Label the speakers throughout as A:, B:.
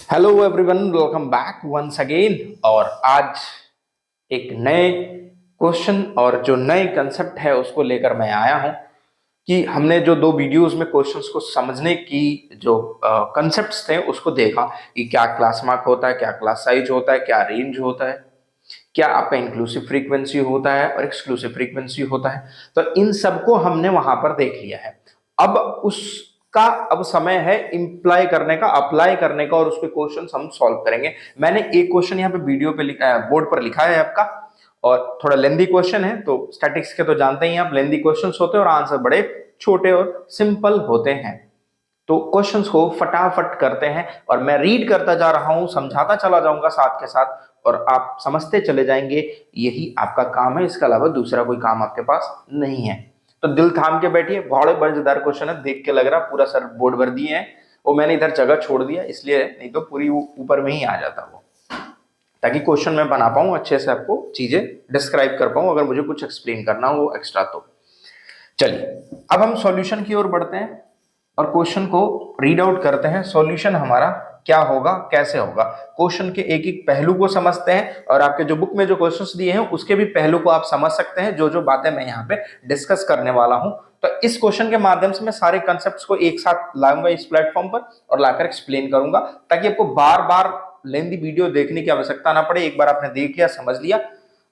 A: Hello everyone, welcome back once again. और आज एक नए क्वेश्चन और जो नए कंसेप्ट है उसको लेकर मैं आया हूं कि हमने जो दो वीडियोस में क्वेश्चंस को समझने की जो कंसेप्ट्स थे उसको देखा कि क्या क्लास मार्क होता है, क्या क्लास साइज होता है, क्या रेंज होता है, क्या आपका इंक्लूसिव फ्रीक्वेंसी होता है और एक्सक्लूसिव फ्रीक्वेंसी होता है। तो इन सबको हमने वहां पर देख लिया है। अब उसका अब समय है इंप्लाई करने का, अप्लाई करने का, और उसके क्वेश्चन हम सॉल्व करेंगे। मैंने एक क्वेश्चन यहाँ पे वीडियो पे लिखा है, बोर्ड पर लिखा है आपका, और थोड़ा लेंदी क्वेश्चन है। तो स्टैटिक्स के तो जानते ही आप, लेंदी क्वेश्चन होते हैं और आंसर बड़े छोटे और सिंपल होते हैं। तो क्वेश्चंस को फटाफट करते हैं और मैं रीड करता जा रहा हूं, समझाता चला जाऊंगा साथ के साथ, और आप समझते चले जाएंगे। यही आपका काम है, इसके अलावा दूसरा कोई काम आपके पास नहीं है। तो दिल थाम के बैठिए, बड़े मजेदार क्वेश्चन है, देख के लग रहा पूरा सर बोर्ड भर दिए हैं। वो मैंने इधर जगह छोड़ दिया इसलिए, नहीं तो पूरी ऊपर में ही आ जाता वो, ताकि क्वेश्चन मैं बना पाऊं अच्छे से, आपको चीजें डिस्क्राइब कर पाऊं अगर मुझे कुछ एक्सप्लेन करना हो एक्स्ट्रा। तो चलिए अब हम सॉल्यूशन की ओर बढ़ते हैं और क्वेश्चन को रीड आउट करते हैं। सॉल्यूशन हमारा क्या होगा, कैसे होगा, क्वेश्चन के एक एक पहलू को समझते हैं, और आपके जो बुक में जो क्वेश्चंस दिए हैं उसके भी पहलू को आप समझ सकते हैं, जो जो बातें मैं यहाँ पे डिस्कस करने वाला हूं। तो इस क्वेश्चन के माध्यम से मैं सारे कंसेप्ट्स को एक साथ लाऊंगा इस प्लेटफॉर्म पर और लाकर एक्सप्लेन करूंगा, ताकि आपको बार बार लेंदी वीडियो देखने की आवश्यकता ना पड़े। एक बार आपने देख लिया, समझ लिया,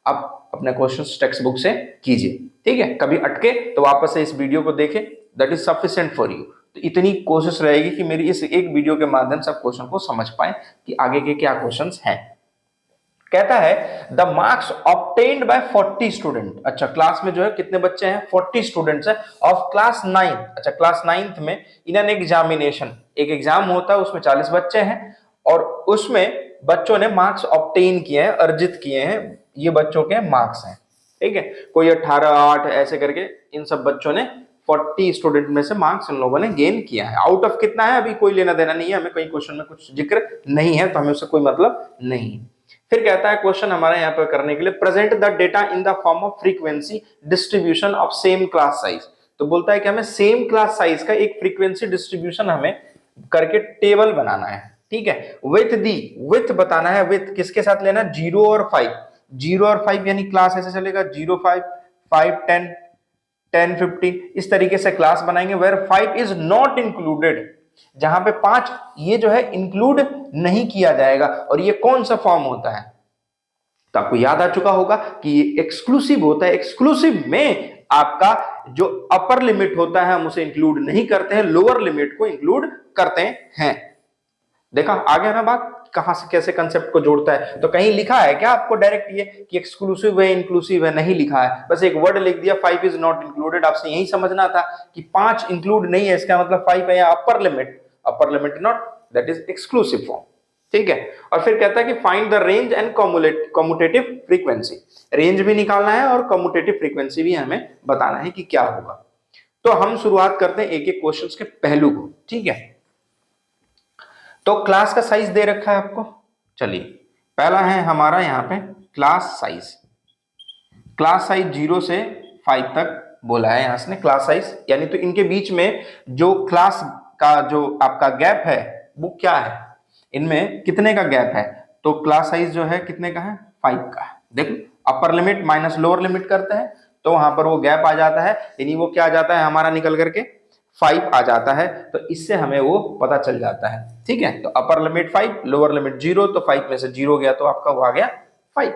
A: आप अपने क्वेश्चंस टेक्स्ट बुक से कीजिए। ठीक है, कभी अटके तो वापस से इस वीडियो को देखें, that is sufficient for you. तो इतनी कोशिश रहेगी कि मेरी इस एक वीडियो के माध्यम से आप क्वेश्चन को समझ पाए कि आगे के क्या क्वेश्चंस हैं। कहता है the marks obtained by 40 student. अच्छा, क्लास में जो है कितने बच्चे हैं, 40 स्टूडेंट्स हैं ऑफ क्लास 9। अच्छा, क्लास 9th में इन एन एग्जामिनेशन, एक एग्जाम होता है उसमें 40 बच्चे हैं, और उसमें बच्चों ने मार्क्स ऑब्टेन किए हैं, अर्जित किए हैं। ये बच्चों के मार्क्स हैं। ठीक है, कोई 18, 8 ऐसे करके इन सब बच्चों ने 40 स्टूडेंट में से मार्क्स इन लोगों ने गेन किया है। आउट ऑफ कितना है अभी कोई लेना देना नहीं है, हमें कहीं क्वेश्चन में कुछ जिक्र नहीं है तो हमें उससे कोई मतलब नहीं। फिर कहता है क्वेश्चन हमारे यहाँ पर करने के लिए, present the data in the form of frequency distribution of same class size. तो बोलता है कि हमें सेम क्लास साइज का एक फ्रीक्वेंसी डिस्ट्रीब्यूशन हमें करके टेबल बनाना है। ठीक है, विथ बताना है, विथ किसके साथ लेना, 0 और 5। 0 और 5 यानी क्लास ऐसे चलेगा, 0, 5, 5, 10, 10, 15, इस तरीके से क्लास बनाएंगे। वेयर 5 इज नॉट इंक्लूडेड, जहां पे 5 ये जो है इंक्लूड नहीं किया जाएगा। और ये कौन सा फॉर्म होता है, तो आपको याद आ चुका होगा कि ये एक्सक्लूसिव होता है। एक्सक्लूसिव में आपका जो अपर लिमिट होता है हम उसे इंक्लूड नहीं करते हैं, लोअर लिमिट को इंक्लूड करते हैं। देखा आ गया ना बात, कहां से कैसे कंसेप्ट को जोड़ता है। तो कहीं लिखा है क्या आपको डायरेक्ट ये कि एक्सक्लूसिव है इंक्लूसिव है, नहीं लिखा है, बस एक वर्ड लिख दिया 5 इज नॉट इंक्लूडेड। आपसे यही समझना था कि 5 इंक्लूड नहीं है, इसका मतलब 5 है या upper limit not, that is exclusive form. ठीक है, और फिर कहता है कि find the range and commutative frequency. Range भी निकालना है और कम्यूटेटिव फ्रीक्वेंसी भी हमें बताना है कि क्या होगा। तो हम शुरुआत करते हैं एक एक क्वेश्चन के पहलू को। ठीक है, तो क्लास का साइज दे रखा है आपको। चलिए, पहला है हमारा यहाँ पे क्लास साइज। क्लास साइज 0 से 5 तक बोला है यहाँ से क्लास साइज, यानी तो इनके बीच में जो क्लास का जो आपका गैप है वो क्या है, इनमें कितने का गैप है। तो क्लास साइज जो है कितने का है, 5 का है। देखो, upper limit minus lower limit करते हैं तो वहां पर वो गैप आ जाता है, यानी वो क्या आ जाता है हमारा निकल करके 5 आ जाता है। तो इससे हमें वो पता चल जाता है। ठीक है, तो अपर लिमिट 5, लोअर लिमिट 0, तो 5 में से 0 गया तो आपका वो आ गया 5।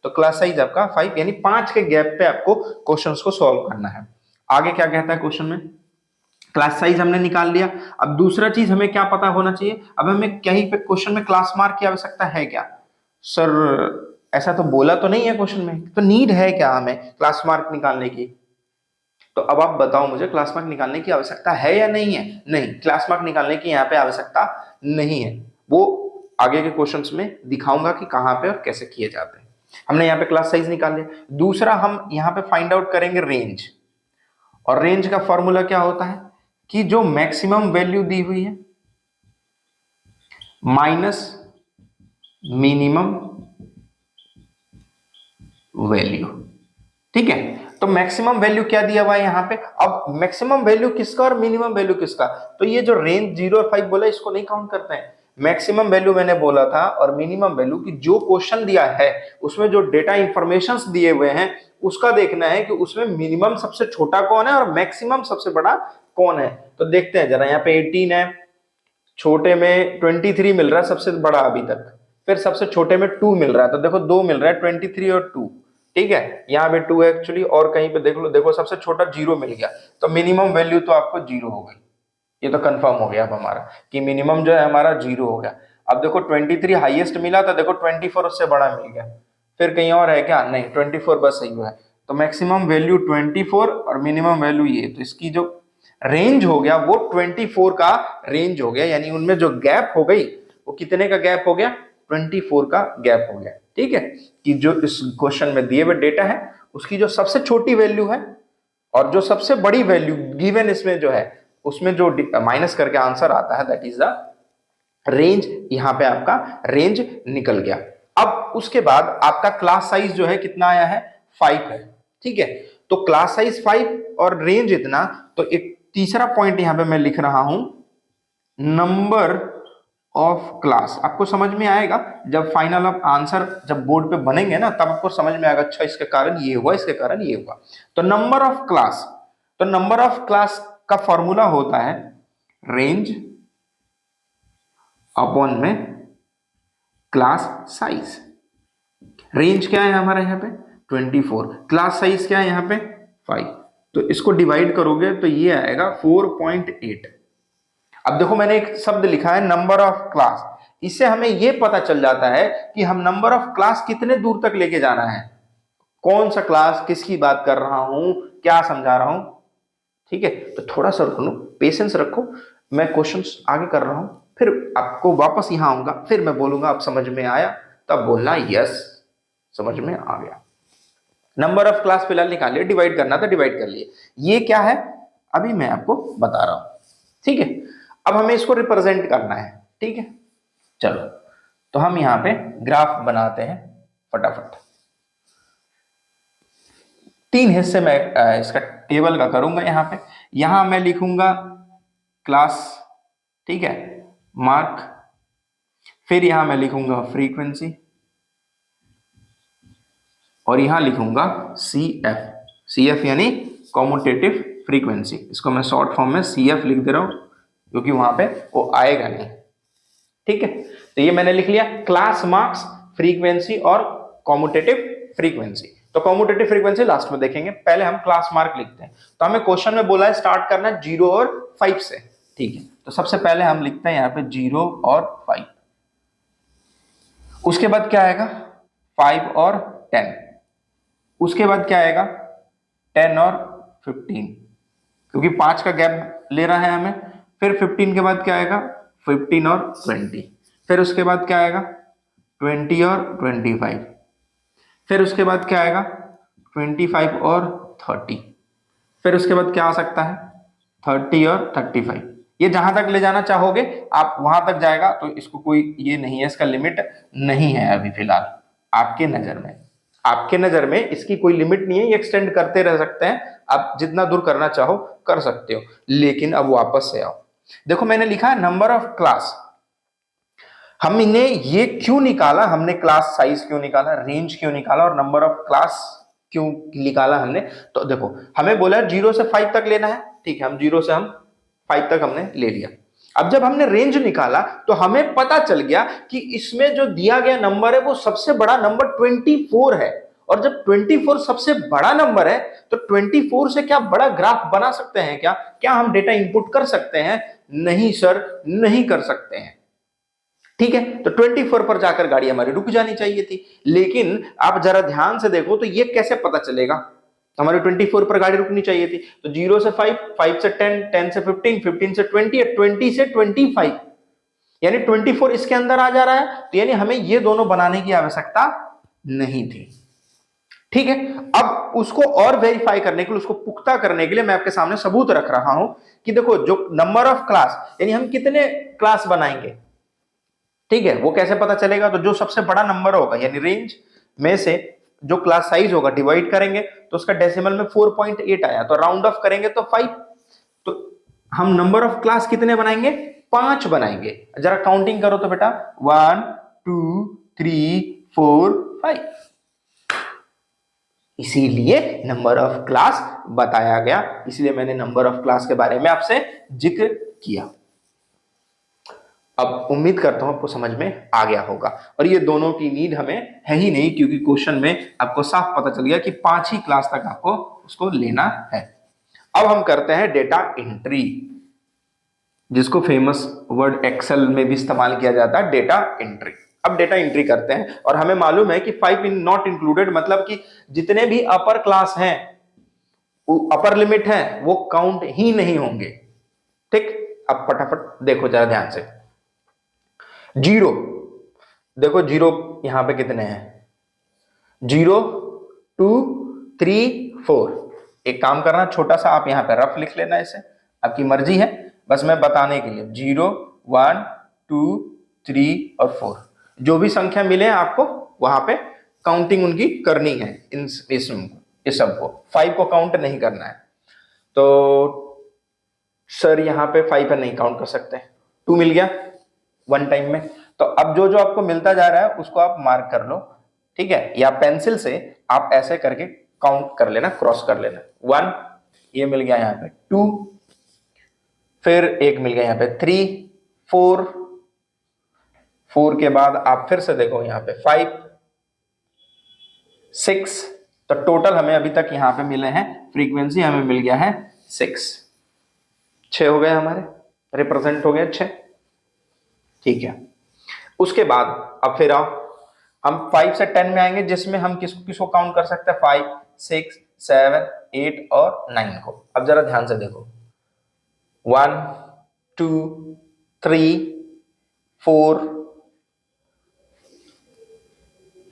A: तो क्लास साइज आपका 5, यानी 5 के गैप पे आपको क्वेश्चंस को सॉल्व करना है। आगे क्या कहता है क्वेश्चन में, क्लास साइज हमने निकाल लिया। अब दूसरा चीज हमें क्या पता होना चाहिए, अब हमें कहीं पे क्वेश्चन में क्लास मार्क की आवश्यकता है क्या। सर ऐसा तो बोला तो नहीं है क्वेश्चन में, तो नीड है क्या हमें क्लास मार्क निकालने की। तो अब आप बताओ मुझे, क्लास मार्क निकालने की आवश्यकता है या नहीं है। नहीं, क्लास मार्क निकालने की यहाँ पे आवश्यकता नहीं है। वो आगे के क्वेश्चंस में दिखाऊंगा कि कहाँ पे और कैसे किए जाते हैं। हमने यहाँ पे क्लास साइज निकाल लिया। दूसरा हम यहाँ पे फाइंड आउट करेंगे रेंज, और रेंज का फॉर्मूला क्या होता है कि जो मैक्सिमम वैल्यू दी हुई है माइनस मिनिमम वैल्यू। ठीक है, तो मैक्सिमम वैल्यू क्या दिया हुआ है यहाँ पे। अब मैक्सिमम वैल्यू किसका और मिनिमम वैल्यू किसका, तो ये जो रेंज 0 और 5 बोला इसको नहीं काउंट करते हैं। मैक्सिमम वैल्यू मैंने बोला था और मिनिमम वैल्यू की जो क्वेश्चन दिया है उसमें जो डेटा इंफॉर्मेशंस दिए हुए हैं उसका देखना है कि उसमें मिनिमम सबसे छोटा कौन है और मैक्सिमम सबसे बड़ा कौन है। तो देखते हैं जरा, यहाँ पे 18 है, छोटे में 23 मिल रहा है सबसे बड़ा अभी तक, फिर सबसे छोटे में 2 मिल रहा है, तो देखो 2 मिल रहा है 23 और 2, ठीक है, यहाँ पे 2 है एक्चुअली, और कहीं पे देख लो, देखो सबसे छोटा 0 मिल गया, तो मिनिमम वैल्यू तो आपको 0 हो गई। ये तो कंफर्म हो गया अब हमारा कि मिनिमम जो है हमारा 0 हो गया। अब देखो 23 हाईएस्ट मिला था, देखो 24 उससे बड़ा मिल गया, फिर कहीं और है क्या, नहीं 24 बस सही है। तो मैक्सिमम वैल्यू 24 और मिनिमम वैल्यू ये, तो इसकी जो रेंज हो गया वो 24 का रेंज हो गया, यानी उनमें जो गैप हो गई वो कितने का गैप हो गया, 24 का गैप हो गया। ठीक है, कि जो इस क्वेश्चन में दिए हुए डेटा है उसकी जो सबसे छोटी वैल्यू है और जो सबसे बड़ी वैल्यू गिवन इसमें जो है उसमें जो माइनस करके आंसर आता है दैट इज द रेंज। यहां पे आपका रेंज निकल गया। अब उसके बाद आपका क्लास साइज जो है कितना आया है, 5 है। ठीक है, तो क्लास साइज 5 और रेंज इतना, तो एक तीसरा पॉइंट यहां पे मैं लिख रहा हूं, नंबर ऑफ क्लास। आपको समझ में आएगा जब फाइनल ऑफ आंसर जब बोर्ड पे बनेंगे ना, तब आपको समझ में आएगा, अच्छा इसके कारण ये हुआ, इसके कारण ये हुआ। तो नंबर ऑफ क्लास, तो नंबर ऑफ क्लास का फॉर्मूला होता है रेंज अपॉन में क्लास साइज। रेंज क्या है हमारा यहाँ पे 24, क्लास साइज क्या है यहाँ पे 5, तो इसको डिवाइड करोगे तो ये आएगा 4.8। अब देखो मैंने एक शब्द लिखा है नंबर ऑफ क्लास, इससे हमें यह पता चल जाता है कि हम नंबर ऑफ क्लास कितने दूर तक लेके जाना है, कौन सा क्लास, किसकी बात कर रहा हूं, क्या समझा रहा हूं। ठीक है, तो थोड़ा सा रुको, पेशेंस रखो, मैं क्वेश्चंस आगे कर रहा हूं, फिर आपको वापस यहां आऊंगा, फिर मैं बोलूंगा आप समझ में आया, तब बोलना यस समझ में आ गया। नंबर ऑफ क्लास फिलहाल निकालिए, डिवाइड करना था डिवाइड कर लिए, ये क्या है अभी मैं आपको बता रहा हूं। ठीक है, अब हमें इसको रिप्रेजेंट करना है। ठीक है, चलो तो हम यहां पे ग्राफ बनाते हैं फटाफट। 3 हिस्से में इसका टेबल का करूंगा। यहां मैं लिखूंगा क्लास, ठीक है, मार्क, फिर यहां मैं लिखूंगा फ्रीक्वेंसी और यहां लिखूंगा CF। CF यानी कॉम्यूटेटिव फ्रीक्वेंसी, इसको मैं शॉर्ट फॉर्म में CF लिख दे रहा हूं क्योंकि वहां पे वो आएगा नहीं। ठीक है, तो ये मैंने लिख लिया क्लास, मार्क्स, फ्रीक्वेंसी और कॉम्यूटेटिव फ्रीक्वेंसी। तो कॉम्यूटेटिव फ्रीक्वेंसी लास्ट में देखेंगे, पहले हम क्लास मार्क लिखते हैं। तो हमें क्वेश्चन में बोला है स्टार्ट करना है 0 और 5 से। ठीक है, तो सबसे पहले हम लिखते हैं यहाँ पे 0 और 5, उसके बाद क्या आएगा 5 और 10, उसके बाद क्या आएगा 10 और 15 क्योंकि 5 का गैप ले रहा है हमें, फिर 15 के बाद क्या आएगा 15 और 20, फिर उसके बाद क्या आएगा 20 और 25, फिर उसके बाद क्या आएगा 25 और 30, फिर उसके बाद क्या आ सकता है 30 और 35। ये जहां तक ले जाना चाहोगे आप वहां तक जाएगा, तो इसको कोई ये नहीं है, इसका लिमिट नहीं है अभी फिलहाल आपके नजर में, आपके नजर में इसकी कोई लिमिट नहीं है, ये एक्सटेंड करते रह सकते हैं, आप जितना दूर करना चाहो कर सकते हो। लेकिन अब वापस से आओ, देखो मैंने लिखा है नंबर ऑफ क्लास, हमने ये क्यों निकाला, हमने क्लास साइज क्यों निकाला, रेंज क्यों निकाला और नंबर ऑफ क्लास क्यों निकाला हमने। तो देखो हमें बोला 0 से 5 तक लेना है, ठीक है, हम 0 से हम 5 तक हमने ले लिया। अब जब हमने रेंज निकाला तो हमें पता चल गया कि इसमें जो दिया गया नंबर है वो सबसे बड़ा नंबर 24 है, और जब 24 सबसे बड़ा नंबर है तो 24 से क्या बड़ा ग्राफ बना सकते हैं क्या, क्या हम डेटा इनपुट कर सकते हैं, नहीं सर नहीं कर सकते हैं। ठीक है, तो 24 पर जाकर गाड़ी हमारी रुक जानी चाहिए थी, लेकिन आप जरा ध्यान से देखो तो ये कैसे पता चलेगा, हमारी 24 पर गाड़ी रुकनी चाहिए थी। तो 0 से 5, 5 से 10, 10 से 15, 15 से 20, 20 से 25, यानी 24 इसके अंदर आ जा रहा है, तो यानी हमें ये दोनों बनाने की आवश्यकता नहीं थी। ठीक है, अब उसको और वेरीफाई करने के लिए, उसको पुख्ता करने के लिए मैं आपके सामने सबूत रख रहा हूं कि देखो जो नंबर ऑफ क्लास, यानी हम कितने क्लास बनाएंगे, ठीक है, वो कैसे पता चलेगा, तो जो सबसे बड़ा नंबर होगा यानी रेंज में से जो क्लास साइज होगा डिवाइड करेंगे तो उसका डेसिमल में 4.8 आया, तो राउंड ऑफ करेंगे तो 5, तो हम नंबर ऑफ क्लास कितने बनाएंगे 5 बनाएंगे। जरा काउंटिंग करो तो बेटा, 1 2 3 4 5। इसीलिए नंबर ऑफ क्लास बताया गया, इसलिए मैंने नंबर ऑफ क्लास के बारे में आपसे जिक्र किया। अब उम्मीद करता हूं आपको समझ में आ गया होगा, और ये दोनों की नीड हमें है ही नहीं, क्योंकि क्वेश्चन में आपको साफ पता चल गया कि 5 ही क्लास तक आपको उसको लेना है। अब हम करते हैं डेटा एंट्री, जिसको फेमस वर्ड एक्सेल में भी इस्तेमाल किया जाता है, डेटा एंट्री। अब डेटा एंट्री करते हैं, और हमें मालूम है कि 5 इन नॉट इंक्लूडेड, मतलब कि जितने भी अपर क्लास हैं, अपर लिमिट है, वो काउंट ही नहीं होंगे। ठीक, अब फटाफट देखो जरा ध्यान से। 0, देखो 0 यहां पे कितने हैं, 0 2 3 4। एक काम करना, छोटा सा आप यहां पे रफ लिख लेना, इसे आपकी मर्जी है, बस मैं बताने के लिए। 0 1 2 3 और 4, जो भी संख्या मिले आपको वहां पे काउंटिंग उनकी करनी है, इस सब को। 5 को काउंट नहीं करना है। तो सर यहाँ पे 5 पे नहीं काउंट कर सकते, 2 मिल गया वन टाइम में। तो अब जो जो आपको मिलता जा रहा है उसको आप मार्क कर लो, ठीक है, या पेंसिल से आप ऐसे करके काउंट कर लेना, क्रॉस कर लेना। 1 ये मिल गया यहाँ पे, 2 फिर एक मिल गया यहाँ पे, 3 4 के बाद आप फिर से देखो यहाँ पे 5 6। तो टोटल हमें अभी तक यहाँ पे मिले हैं, फ्रीक्वेंसी हमें मिल गया है 6 हो गए हमारे, रिप्रेजेंट हो गया 6। ठीक है, उसके बाद अब फिर आओ, हम 5 से 10 में आएंगे, जिसमें हम किसको काउंट कर सकते हैं, 5 6 7 8 और 9 को। अब जरा ध्यान से देखो, 1 2 3 4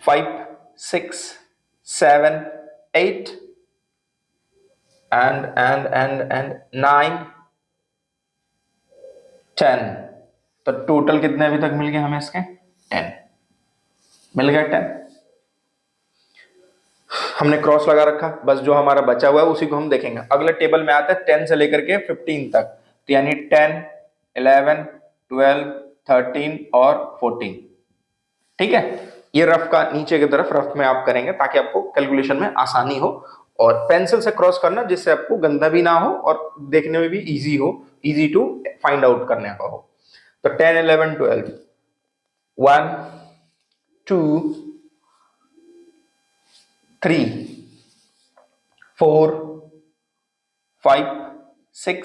A: 5 6 7 8 and 9 10। तो टोटल कितने अभी तक मिल गए हमें इसके, 10 मिल गया। 10 हमने क्रॉस लगा रखा, बस जो हमारा बचा हुआ है उसी को हम देखेंगे। अगले टेबल में आते हैं 10 से लेकर के 15 तक, तो यानी 10 11 12 13 और 14। ठीक है, ये रफ का नीचे की तरफ रफ में आप करेंगे ताकि आपको कैलकुलेशन में आसानी हो, और पेंसिल से क्रॉस करना जिससे आपको गंदा भी ना हो और देखने में भी इजी हो, इजी टू फाइंड आउट करने का हो। तो 10 11 12 1 2 3 4 5 6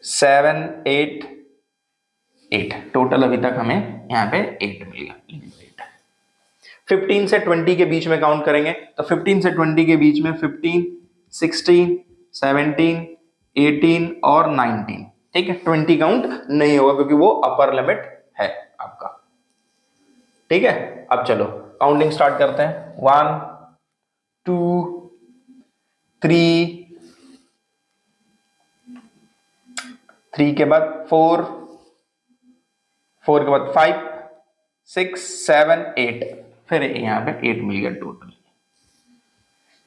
A: 7 8 8। टोटल अभी तक हमें यहाँ पे 8 मिल गया। 15 से 20 के बीच में काउंट करेंगे, तो 15 से 20 के बीच में 15 16 17 18 और 19। ठीक है, 20 काउंट नहीं होगा क्योंकि वो अपर लिमिट है आपका। ठीक है, अब चलो काउंटिंग स्टार्ट करते हैं। 1 2 3 के बाद 4 के बाद 5 6 7 8, फिर यहाँ पे 8 मिल गया टोटल।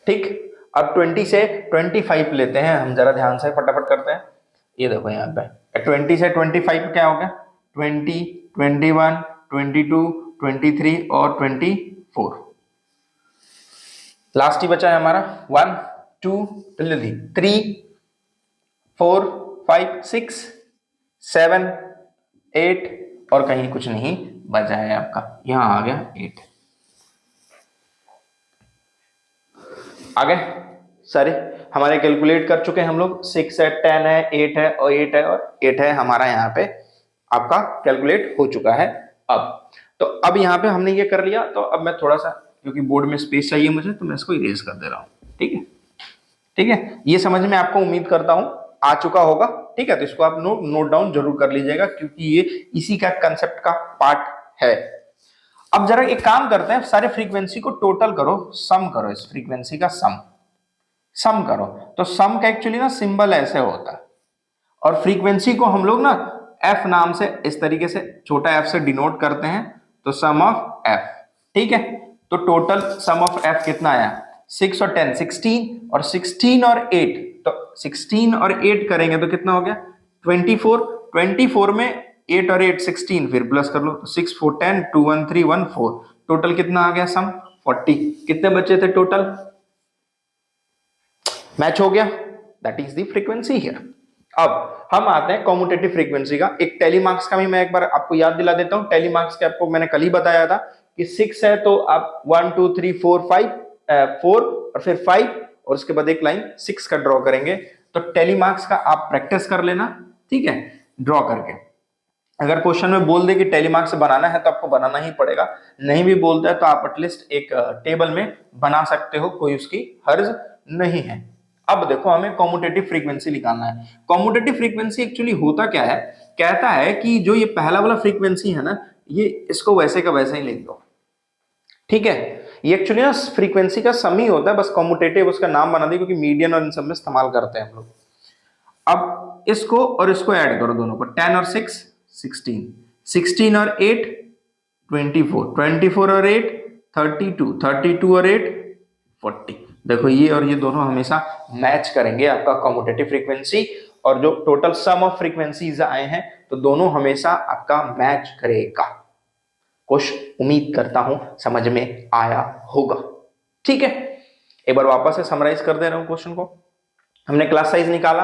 A: ठीक, अब 20 से 25 लेते हैं हम, जरा ध्यान से फटाफट करते हैं। ये देखो यहाँ पे 20 से 25 क्या हो गया, 20 21 22 23 और 24। लास्ट ही बचा है हमारा 1 2 3 4 5 6 7 8 और कहीं कुछ नहीं बचा है आपका, यहां आ गया 8। आगे सारे हमारे कैलकुलेट कर चुके हैं हम लोग, 6 है 10 है 8 है और 8 है और 8 है, हमारा यहाँ पे आपका कैलकुलेट हो चुका है। अब यहाँ पे हमने ये कर लिया, तो अब मैं थोड़ा सा, क्योंकि बोर्ड में स्पेस चाहिए मुझे, तो मैं इसको इरेज कर दे रहा हूँ। ठीक है, ठीक है, ये समझ में आपको उम्मीद करता हूँ आ चुका होगा। ठीक है, तो इसको आप नोट डाउन जरूर कर लीजिएगा, क्योंकि ये इसी का कंसेप्ट का पार्ट है। अब जरा एक काम करते हैं, सारे फ्रीक्वेंसी को टोटल करो, सम करो, इस फ्रीक्वेंसी का सम करो। तो सम का एक्चुअली ना सिंबल ऐसे होता है, और फ्रीक्वेंसी को हम लोग ना एफ नाम से, इस तरीके से छोटा एफ से डिनोट करते हैं, तो सम ऑफ एफ। ठीक है, तो टोटल सम ऑफ एफ कितना आया, 6 और 10 16, और 16 और 8, तो 16 और 8 करेंगे तो कितना हो गया 24 में 8 और 8 16, फिर प्लस कर लो तो 6 4 10 2 1 3 1 4, टोटल कितना आ गया सम 40। कितने बचे थे टोटल? मैच हो गया, that is the frequency here. अब हम आते हैं कॉम्यूटेटिव फ्रीक्वेंसी का। एक टेलीमार्क्स का भी मैं एक बार आपको याद दिला देता हूं। टेलीमार्क्स के आपको मैंने कल ही बताया था कि 6 है तो आप 1 2 3 4 5 4 और फिर 5 और उसके बाद एक लाइन 6 का ड्रॉ करेंगे। तो टेलीमार्क्स का आप प्रैक्टिस कर लेना, ठीक है, ड्रॉ करके। अगर क्वेश्चन में बोल दे कि टेलीमार्क्स बनाना है तो आपको बनाना ही पड़ेगा, नहीं भी बोलता है तो आप एटलीस्ट एक टेबल में बना सकते हो, कोई उसकी हर्ज नहीं है। अब देखो हमें कॉम्यूटेटिव फ्रीक्वेंसी निकालना है। कॉम्यूटेटिव फ्रीक्वेंसी एक्चुअली होता क्या है, कहता है कि जो ये पहला वाला फ्रीक्वेंसी है ना, ये इसको वैसे का वैसे ही लिख दो, ठीक है। ये एक्चुअली ना फ्रीक्वेंसी का सम ही होता है, बस कॉम्यूटेटिव उसका नाम बना दिया क्योंकि मीडियन और इन सब में इस्तेमाल करते हैं हम लोग। अब इसको और इसको ऐड करो दोनों को, 10 और 6 16, 16 और 8 24, 24 और 8 32, 32 और 8 40। देखो ये और ये दोनों हमेशा मैच करेंगे आपका कॉम्यूटेटिव फ्रीक्वेंसी, और जो टोटल सम ऑफ फ्रीक्वेंसीज आए हैं तो दोनों हमेशा आपका मैच करेगा। कुछ उम्मीद करता हूं समझ में आया होगा, ठीक है। एक बार वापस से समराइज कर दे रहा हूं क्वेश्चन को। हमने क्लास साइज निकाला,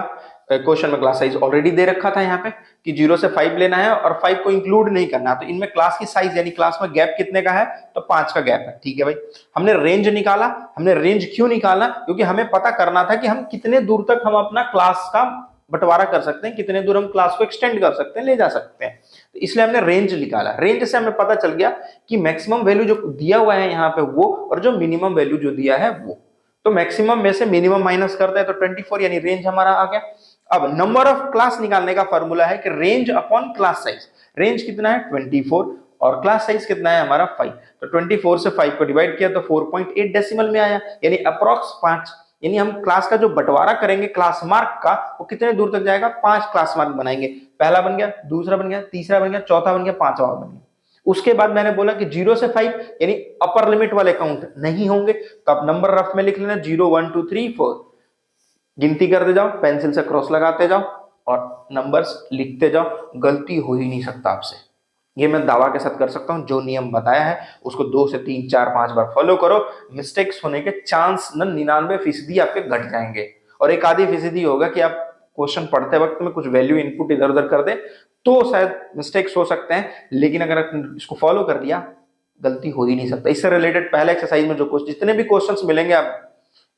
A: क्वेश्चन में क्लास साइज ऑलरेडी दे रखा था यहाँ पे कि 0 से 5 लेना है और 5 को इंक्लूड नहीं करना, तो इनमें क्लास की साइज यानी क्लास में गैप कितने का है, तो 5 का गैप है, ठीक है भाई। हमने रेंज निकाला, हमने रेंज क्यों निकाला, क्योंकि हमें पता करना था कि हम कितने दूर तक हम अपना क्लास का बंटवारा कर सकते हैं, कितने दूर हम क्लास को एक्सटेंड कर सकते हैं, ले जा सकते हैं, तो इसलिए हमने रेंज निकाला। रेंज से हमें पता चल गया कि मैक्सिमम वैल्यू जो दिया हुआ है यहाँ पे वो, और जो मिनिमम वैल्यू जो दिया है वो, तो मैक्सिमम में से मिनिमम माइनस करते हैं तो 24 यानी रेंज हमारा आ गया। अब नंबर ऑफ क्लास निकालने का फॉर्मूला है कि range upon class size. Range कितना है 24 और क्लास साइज कितना है हमारा 5, तो 24 से 5 को डिवाइड किया तो 4.8 डेसिमल में आया, यानी अप्रॉक्स 5। यानी हम क्लास का जो बंटवारा करेंगे क्लास मार्क का, वो कितने दूर तक जाएगा, 5 क्लास मार्क बनाएंगे। पहला बन गया, दूसरा बन गया, तीसरा बन गया, चौथा बन गया, पांचवा बन गया। उसके बाद मैंने बोला कि 0 से 5 यानी अपर लिमिट वाले काउंट नहीं होंगे, तो आप नंबर रफ में लिख लेना 0 1 2 3 4, गिनती करते जाओ, पेंसिल से क्रॉस लगाते जाओ और नंबर्स लिखते जाओ, गलती हो ही नहीं सकता आपसे। ये मैं दावा के साथ कर सकता हूं, जो नियम बताया है उसको 2 से 3 4 5 बार फॉलो करो, मिस्टेक्स होने के चांस 99% आपके घट जाएंगे, और एक आधी फीसदी होगा कि आप क्वेश्चन पढ़ते वक्त में कुछ वैल्यू इनपुट इधर उधर कर दे तो शायद मिस्टेक्स हो सकते हैं, लेकिन अगर आपने इसको फॉलो कर दिया गलती हो ही नहीं सकता। इससे रिलेटेड पहले एक्सरसाइज में जो क्वेश्चन जितने भी क्वेश्चंस मिलेंगे आप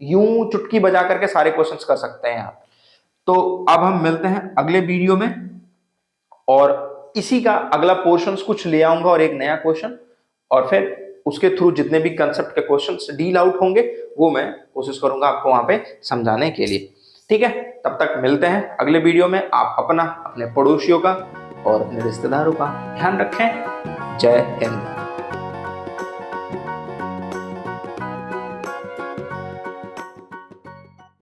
A: यूं चुटकी बजा करके सारे क्वेश्चंस कर सकते हैं आप। तो अब हम मिलते हैं अगले वीडियो में, और इसी का अगला पोर्शंस कुछ ले आऊंगा और एक नया क्वेश्चन, और फिर उसके थ्रू जितने भी कंसेप्ट के क्वेश्चंस डील आउट होंगे वो मैं कोशिश करूंगा आपको वहां पे समझाने के लिए, ठीक है। तब तक मिलते हैं अगले वीडियो में। आप अपना, अपने पड़ोसियों का और अपने रिश्तेदारों का ध्यान रखें। जय हिंद।